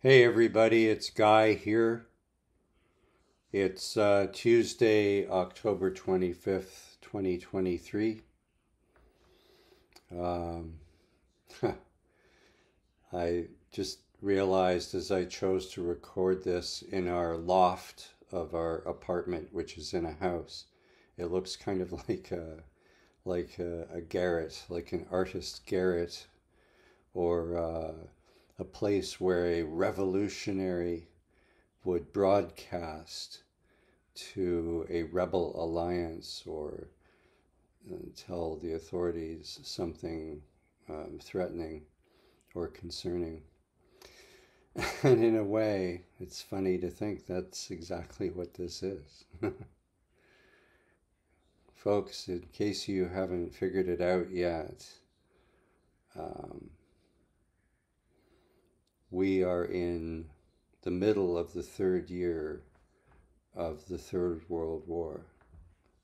Hey everybody, it's Guy here. It's Tuesday, October 25th, 2023. Um, I just realized as I chose to record this in our loft of our apartment, which is in a house, it looks kind of like a garret, like an artist's garret, or a place where a revolutionary would broadcast to a rebel alliance or tell the authorities something threatening or concerning. And in a way, it's funny to think that's exactly what this is. Folks, in case you haven't figured it out yet, um, we are in the middle of the third year of the Third World War,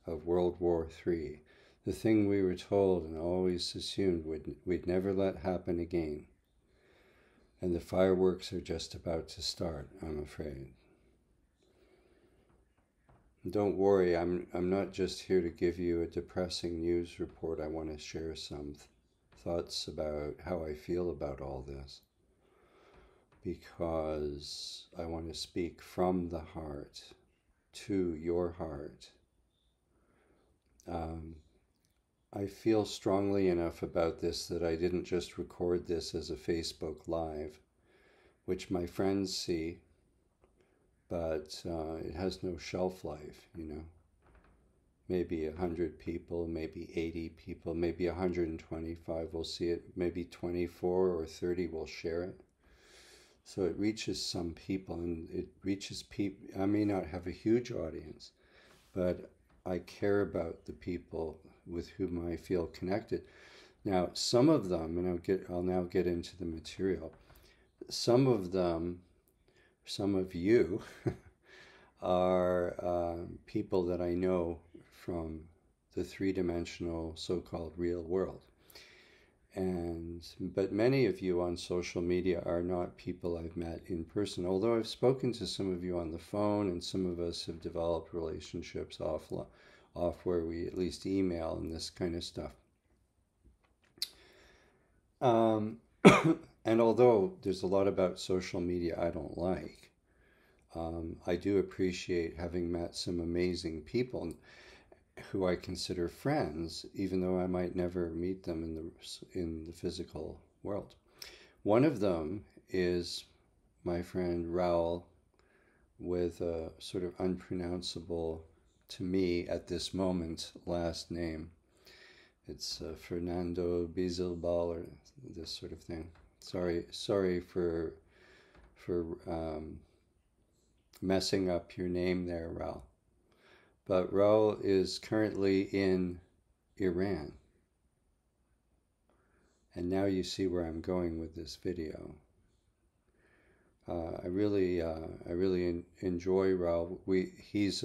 of World War III. The thing we were told and always assumed we'd never let happen again. And the fireworks are just about to start, I'm afraid. Don't worry, I'm not just here to give you a depressing news report. I want to share some thoughts about how I feel about all this, because I want to speak from the heart to your heart. I feel strongly enough about this that I didn't just record this as a Facebook Live, which my friends see, but it has no shelf life, you know. Maybe 100 people, maybe 80 people, maybe 125 will see it, maybe 24 or 30 will share it. So it reaches some people, and it reaches people. I may not have a huge audience, but I care about the people with whom I feel connected. Now, some of them, and I'll now get into the material. Some of them, some of you, are people that I know from the three-dimensional so-called real world. But many of you on social media are not people I've met in person, although I've spoken to some of you on the phone, and some of us have developed relationships off where we at least email and this kind of stuff. And although there's a lot about social media I don't like, I do appreciate having met some amazing people who I consider friends, even though I might never meet them in the physical world. One of them is my friend Raul, with a sort of unpronounceable to me at this moment last name. It's Fernando Bizelbal or this sort of thing. Sorry for messing up your name there, Raul. But Raul is currently in Iran. And now you see where I'm going with this video. I really enjoy Raul. He's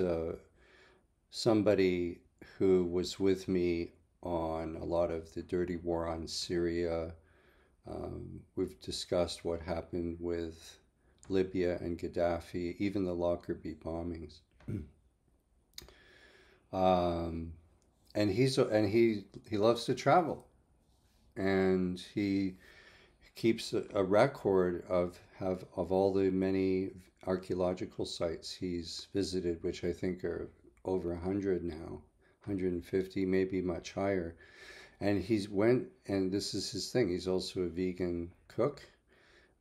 somebody who was with me on a lot of the dirty war on Syria. We've discussed what happened with Libya and Gaddafi, even the Lockerbie bombings. And he loves to travel, and he keeps a record of all the many archaeological sites he's visited, which I think are over 100 now, 150, maybe much higher. And and this is his thing. He's also a vegan cook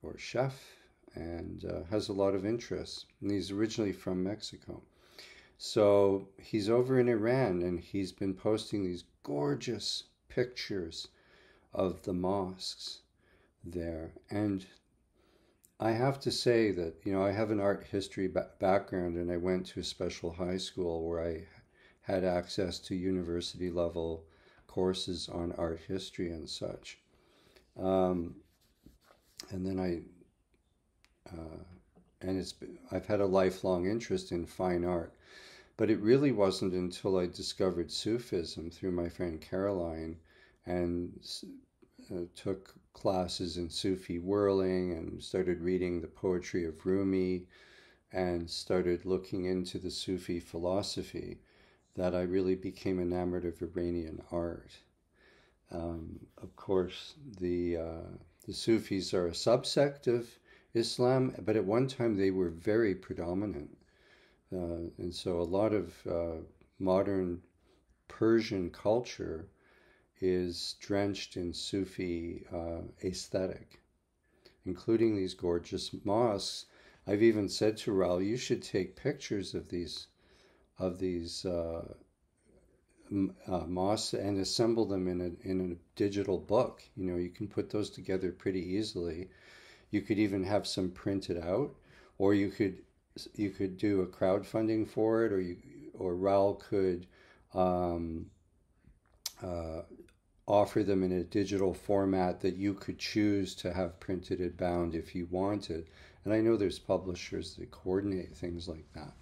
or chef, and has a lot of interests. And he's originally from Mexico. So he's over in Iran, and he's been posting these gorgeous pictures of the mosques there. And I have to say that, you know, I have an art history background, and I went to a special high school where I had access to university level courses on art history and such. And then I've had a lifelong interest in fine art. But it really wasn't until I discovered Sufism through my friend Caroline, and took classes in Sufi whirling and started reading the poetry of Rumi and started looking into the Sufi philosophy that I really became enamored of Iranian art. Of course, the Sufis are a subsect of Islam, but at one time they were very predominant. And so a lot of modern Persian culture is drenched in Sufi aesthetic, including these gorgeous mosques. I've even said to Raul, you should take pictures of these mosques and assemble them in a digital book. You know, you can put those together pretty easily. You could even have some printed out, or you could do a crowdfunding for it, or Raul could offer them in a digital format that you could choose to have printed and bound if you wanted. And I know there's publishers that coordinate things like that.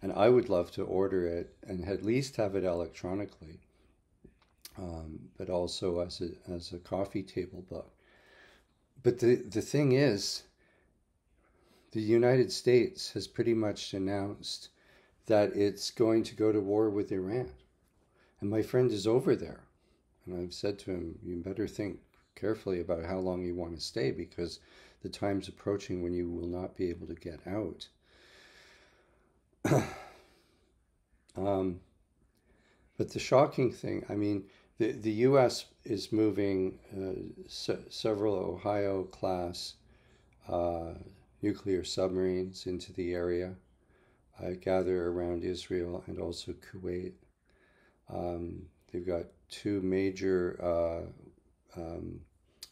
And I would love to order it and at least have it electronically, but also as a coffee table book. But the thing is, the United States has pretty much announced that it's going to go to war with Iran. And my friend is over there. And I've said to him, you better think carefully about how long you want to stay, because the time's approaching when you will not be able to get out. But the shocking thing, I mean, the U.S. is moving several Ohio-class nuclear submarines into the area, I gather around Israel and also Kuwait. They've got two major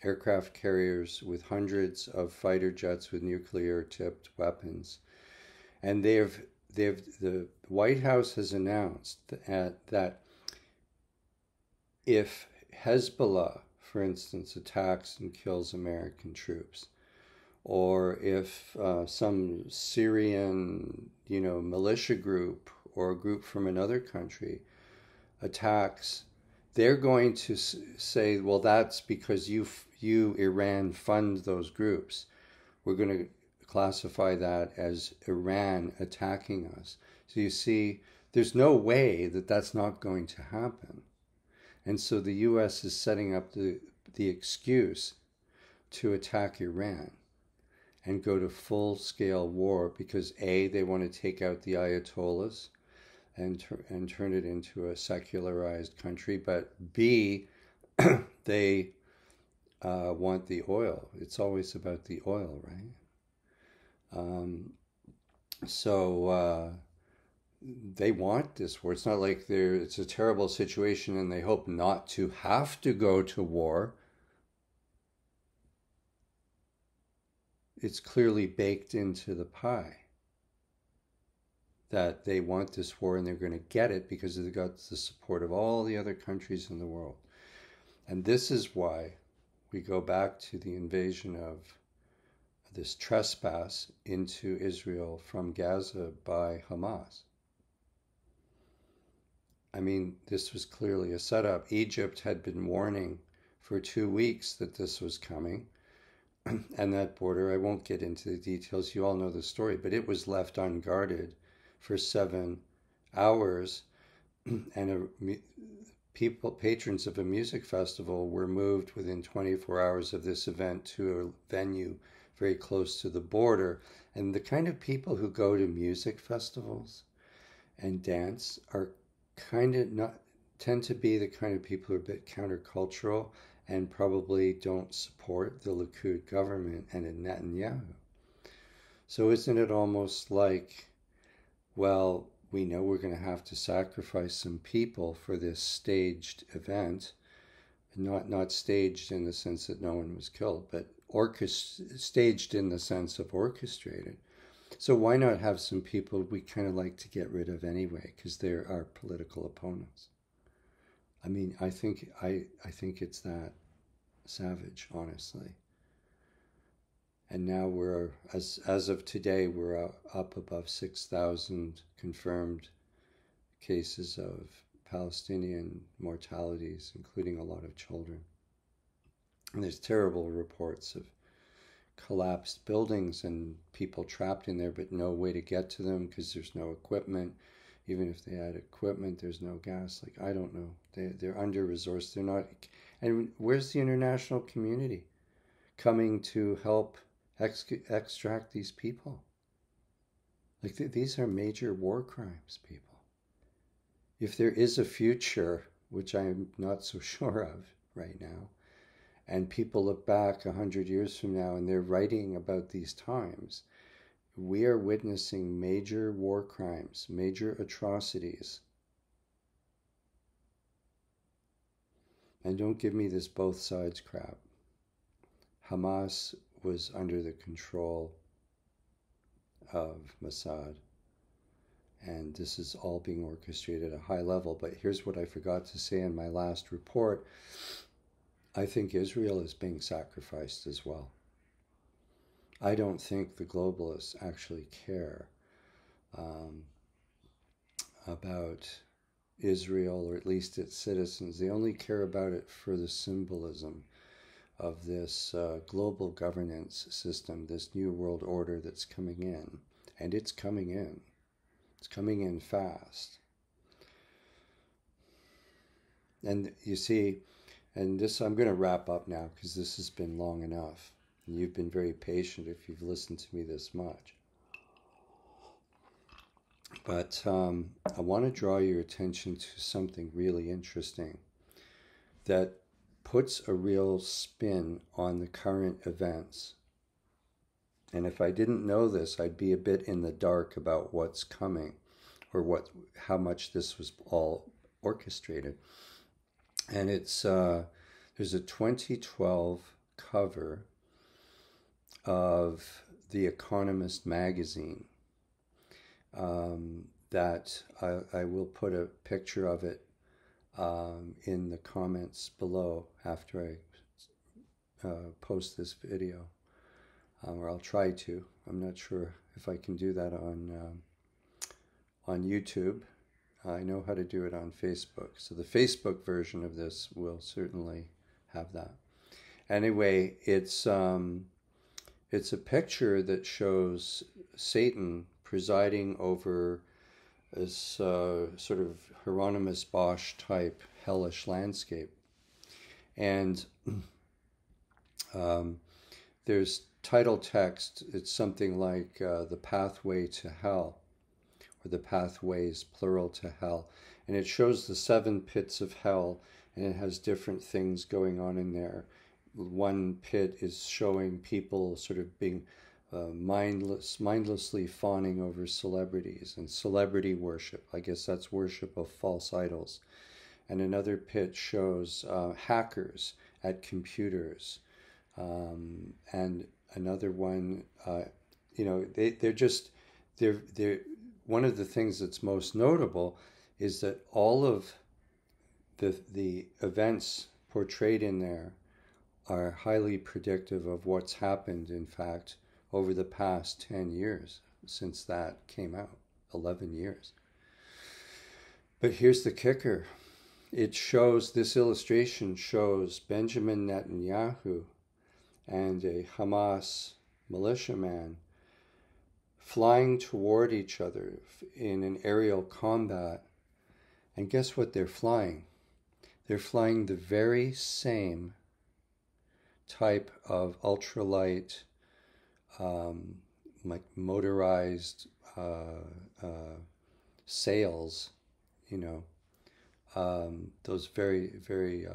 aircraft carriers with hundreds of fighter jets with nuclear-tipped weapons. And the White House has announced that if Hezbollah, for instance, attacks and kills American troops, or if some Syrian, militia group or a group from another country attacks, they're going to say, well, that's because you, Iran, fund those groups. We're going to classify that as Iran attacking us. So you see, there's no way that that's not going to happen. And so the U.S. is setting up the excuse to attack Iran and go to full-scale war because A, they want to take out the Ayatollahs and turn it into a secularized country, but B, they want the oil. It's always about the oil, right? So they want this war. It's not like it's a terrible situation and they hope not to have to go to war. It's clearly baked into the pie that they want this war and they're going to get it because they've got the support of all the other countries in the world. And this is why we go back to the invasion of this trespass into Israel from Gaza by Hamas. I mean, this was clearly a setup. Egypt had been warning for 2 weeks that this was coming. And that border, I won't get into the details, you all know the story, but it was left unguarded for 7 hours. And patrons of a music festival were moved within 24 hours of this event to a venue very close to the border. And the kind of people who go to music festivals and dance are tend to be the kind of people who are a bit countercultural and probably don't support the Likud government and Netanyahu. So isn't it almost like, well, we know we're going to have to sacrifice some people for this staged event, not staged in the sense that no one was killed, but staged in the sense of orchestrated. So why not have some people we kind of like to get rid of anyway, because they're our political opponents? I mean, I think it's that savage, honestly. And now we're, as of today, we're up above 6,000 confirmed cases of Palestinian mortalities, including a lot of children. And there's terrible reports of collapsed buildings and people trapped in there, but no way to get to them because there's no equipment. Even if they had equipment, there's no gas. Like, I don't know. They're under resourced. They're not. And where's the international community coming to help extract these people? Like, these are major war crimes, people. If there is a future, which I'm not so sure of right now, and people look back 100 years from now and they're writing about these times, we are witnessing major war crimes, major atrocities. And don't give me this both sides crap. Hamas was under the control of Mossad, and this is all being orchestrated at a high level. But here's what I forgot to say in my last report. I think Israel is being sacrificed as well. I don't think the globalists actually care about Israel, or at least its citizens. They only care about it for the symbolism of this global governance system, this new world order that's coming in. And it's coming in. It's coming in fast. And you see, and this, I'm going to wrap up now because this has been long enough. And you've been very patient if you've listened to me this much. But I want to draw your attention to something really interesting that puts a real spin on the current events. And if I didn't know this, I'd be a bit in the dark about what's coming, or how much this was all orchestrated. And it's there's a 2012 cover of the Economist magazine that I will put a picture of it in the comments below after I post this video, or I'll try to. I'm not sure if I can do that on YouTube. I know how to do it on Facebook. So the Facebook version of this will certainly have that. Anyway, it's a picture that shows Satan presiding over this sort of Hieronymus Bosch type hellish landscape. And there's title text. It's something like The Pathway to Hell, or the pathways, plural, to hell. And it shows the 7 pits of hell, and it has different things going on in there. One pit is showing people sort of being mindlessly fawning over celebrities and celebrity worship. I guess that's worship of false idols. And another pit shows hackers at computers. And another one, they're one of the things that's most notable is that all of the events portrayed in there are highly predictive of what's happened, in fact, over the past 10 years since that came out, 11 years. But here's the kicker. This illustration shows Benjamin Netanyahu and a Hamas militiaman flying toward each other in an aerial combat. And guess what they're flying? They're flying the very same type of ultralight, like motorized sails, those very, very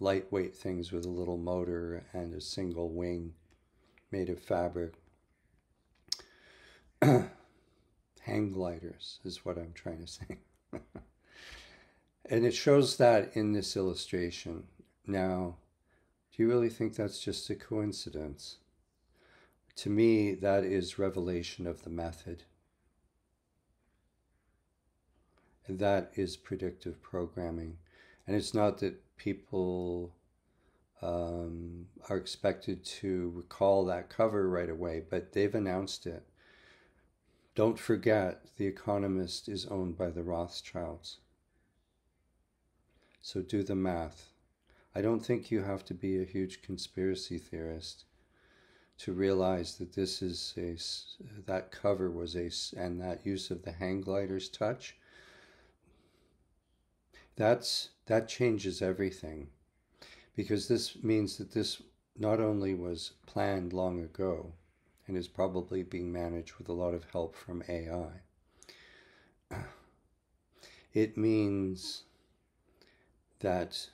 lightweight things with a little motor and a single wing made of fabric. Hang gliders is what I'm trying to say. And it shows that in this illustration. Now, do you really think that's just a coincidence? To me, that is revelation of the method. And that is predictive programming. And it's not that people are expected to recall that cover right away, but they've announced it. Don't forget, The Economist is owned by the Rothschilds. So do the math. I don't think you have to be a huge conspiracy theorist to realize that this is that cover was and that use of the hang glider's touch, that changes everything, because this means that this not only was planned long ago and is probably being managed with a lot of help from AI. It means that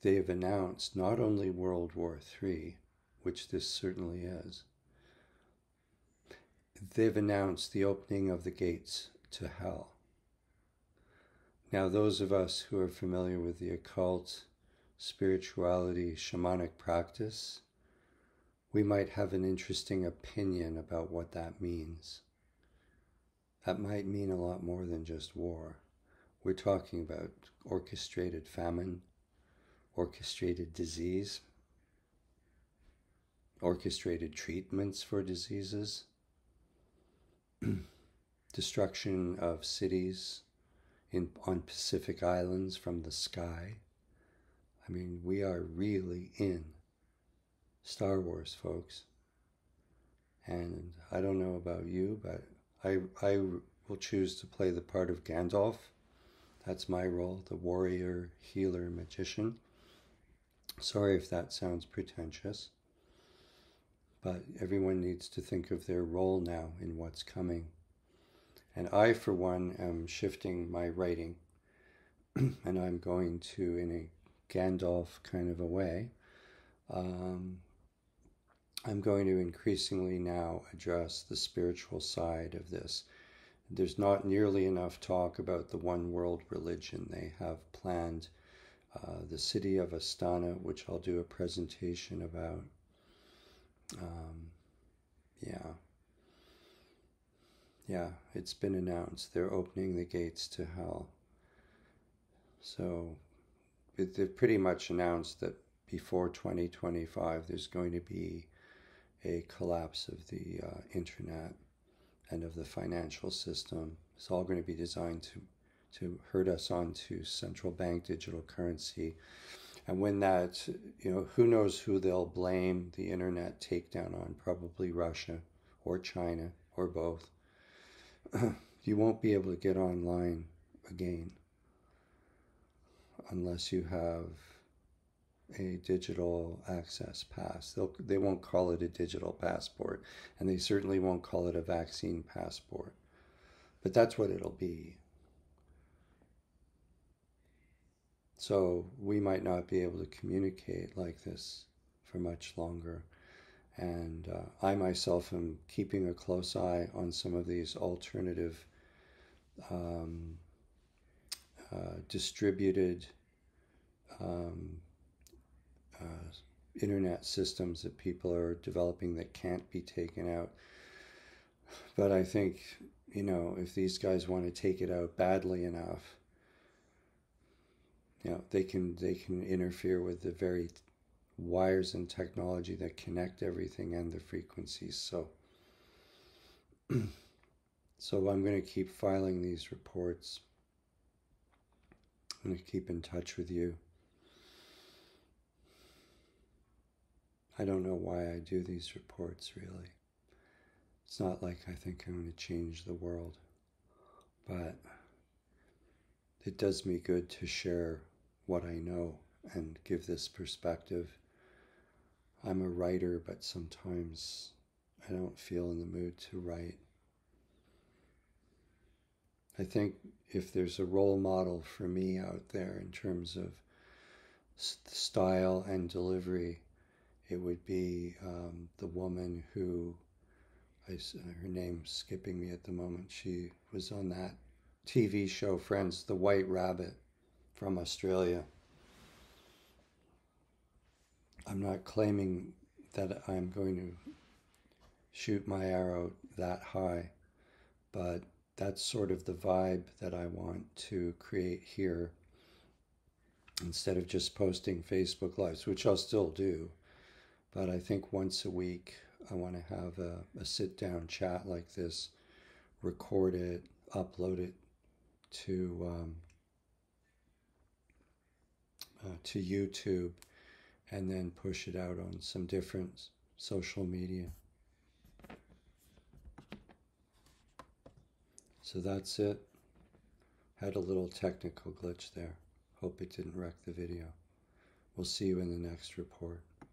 they have announced not only World War III, which this certainly is, they've announced the opening of the gates to hell. Now, those of us who are familiar with the occult, spirituality, shamanic practice, we might have an interesting opinion about what that means. That might mean a lot more than just war. We're talking about orchestrated famine, orchestrated disease, orchestrated treatments for diseases, destruction of cities on Pacific Islands from the sky. I mean, we are really in Star Wars, folks. And I don't know about you, but I will choose to play the part of Gandalf. That's my role, the warrior, healer, magician. Sorry if that sounds pretentious, but everyone needs to think of their role now in what's coming. And I, for one, am shifting my writing, and I'm going to, in a Gandalf kind of a way, I'm going to increasingly now address the spiritual side of this. There's not nearly enough talk about the one world religion. They have planned the city of Astana, which I'll do a presentation about. Yeah, it's been announced. They're opening the gates to hell. So they've pretty much announced that before 2025 there's going to be a collapse of the internet and of the financial system. It's all going to be designed to herd us onto central bank digital currency. And when that, who knows who they'll blame the internet takedown on, probably Russia or China or both. You won't be able to get online again unless you have a digital access pass. They won't call it a digital passport, and they certainly won't call it a vaccine passport. But that's what it'll be. So we might not be able to communicate like this for much longer. And I myself am keeping a close eye on some of these alternative distributed internet systems that people are developing that can't be taken out. But I think, if these guys want to take it out badly enough, they can interfere with the very wires and technology that connect everything and the frequencies. So I'm going to keep filing these reports. I'm going to keep in touch with you. I don't know why I do these reports, really. It's not like I think I'm going to change the world, but it does me good to share what I know and give this perspective. I'm a writer, but sometimes I don't feel in the mood to write. I think if there's a role model for me out there in terms of style and delivery, it would be the woman who, her name's skipping me at the moment, she was on that TV show, Friends, the White Rabbit from Australia. I'm not claiming that I'm going to shoot my arrow that high, but that's sort of the vibe that I want to create here. Instead of just posting Facebook Lives, which I'll still do, but I think once a week I want to have a sit-down chat like this, record it, upload it to to YouTube and then push it out on some different social media. So that's it. Had a little technical glitch there. Hope it didn't wreck the video. We'll see you in the next report.